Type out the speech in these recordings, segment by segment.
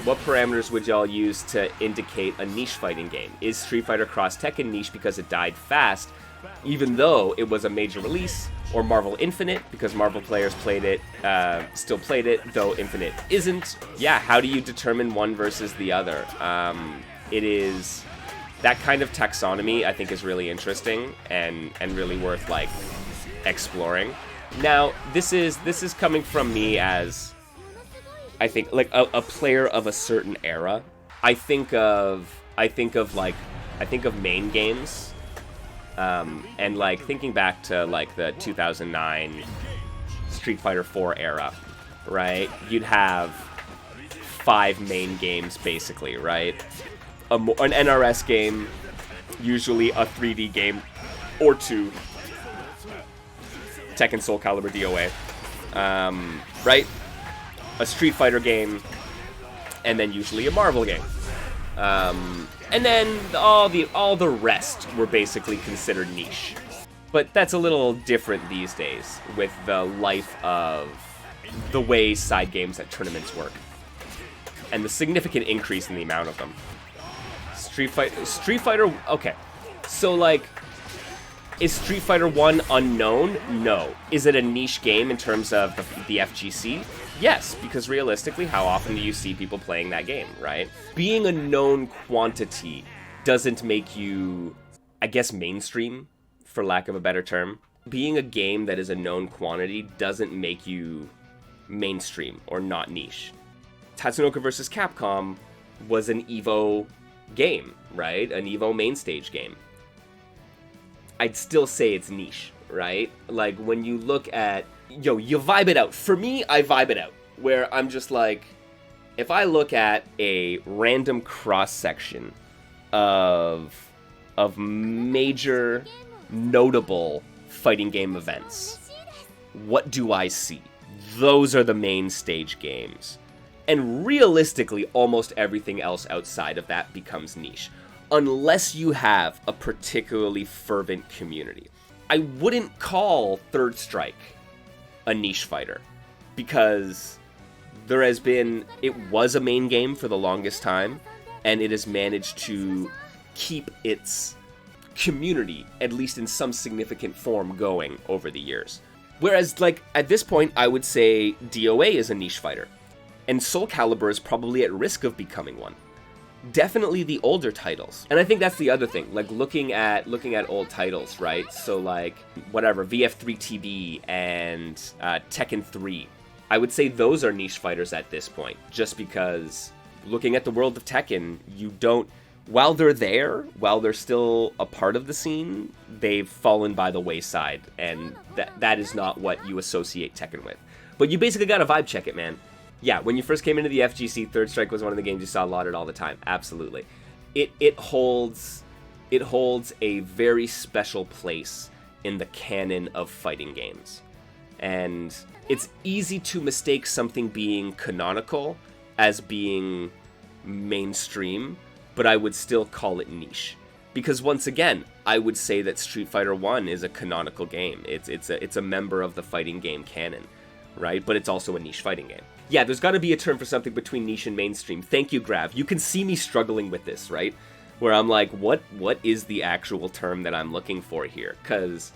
What parameters would y'all use to indicate a niche fighting game? Is Street Fighter Cross Tekken niche because it died fast, even though it was a major release? Or Marvel Infinite, because Marvel players played it, still played it, though Infinite isn't? Yeah, how do you determine one versus the other? It is... That kind of taxonomy, I think, is really interesting and really worth, like, exploring. Now, this is coming from me as, I think, like, a player of a certain era. I think of main games, and, like, thinking back to, like, the 2009 Street Fighter 4 era, right? You'd have 5 main games, basically, right? An NRS game, usually a 3D game, or 2. Tekken, Soul Calibur, DOA. Right? A Street Fighter game, and then usually a Marvel game. And then all the rest were basically considered niche. But that's a little different these days with the life of the way side games at tournaments work. And the significant increase in the amount of them. Street Fighter, okay. So, like, is Street Fighter 1 unknown? No. Is it a niche game in terms of the FGC? Yes, because realistically, how often do you see people playing that game, right? Being a known quantity doesn't make you, I guess, mainstream, for lack of a better term. Being a game that is a known quantity doesn't make you mainstream or not niche. Tatsunoko vs. Capcom was an EVO game, right? An EVO main stage game. I'd still say it's niche, right? Like, when you look at, you vibe it out. For me, I vibe it out. Where I'm just like, if I look at a random cross-section of major, notable fighting game events, what do I see? Those are the main stage games. And realistically, almost everything else outside of that becomes niche. Unless you have a particularly fervent community. I wouldn't call Third Strike a niche fighter. Because it was a main game for the longest time. And it has managed to keep its community, at least in some significant form, going over the years. Whereas, like, at this point, I would say DOA is a niche fighter. And Soul Calibur is probably at risk of becoming one. Definitely the older titles. And I think that's the other thing, like looking at old titles, right? So like, whatever, VF3TB and Tekken 3. I would say those are niche fighters at this point, just because looking at the world of Tekken, while they're there, while they're still a part of the scene, they've fallen by the wayside, and that is not what you associate Tekken with. But you basically gotta vibe check it, man. Yeah, when you first came into the FGC, Third Strike was one of the games you saw lauded all the time. Absolutely. It holds a very special place in the canon of fighting games. And it's easy to mistake something being canonical as being mainstream, but I would still call it niche. Because once again, I would say that Street Fighter 1 is a canonical game. It's a member of the fighting game canon, right? But it's also a niche fighting game. Yeah, there's got to be a term for something between niche and mainstream. Thank you, Grav. You can see me struggling with this, right? Where I'm like, what is the actual term that I'm looking for here? Because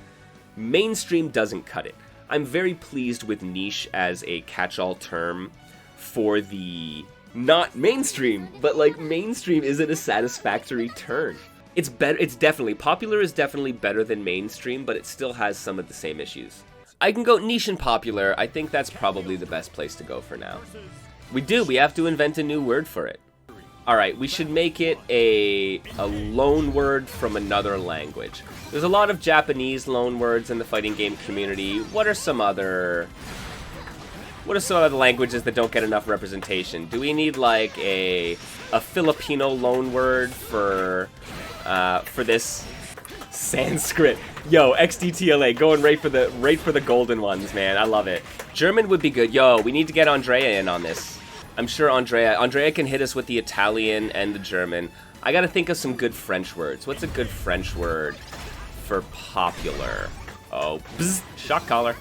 mainstream doesn't cut it. I'm very pleased with niche as a catch-all term for the not mainstream, but like mainstream isn't a satisfactory term. It's better. It's definitely, popular is definitely better than mainstream, but it still has some of the same issues. I can go niche and popular. I think that's probably the best place to go for now. We have to invent a new word for it. Alright, we should make it a loan word from another language. There's a lot of Japanese loan words in the fighting game community. What are some other languages that don't get enough representation? Do we need like a Filipino loan word for this? Sanskrit. Yo, XDTLA, going right for the golden ones, man. I love it. German would be good. Yo, we need to get Andrea in on this. I'm sure Andrea can hit us with the Italian and the German. I gotta think of some good French words. What's a good French word for popular? Oh, bzz, shock collar.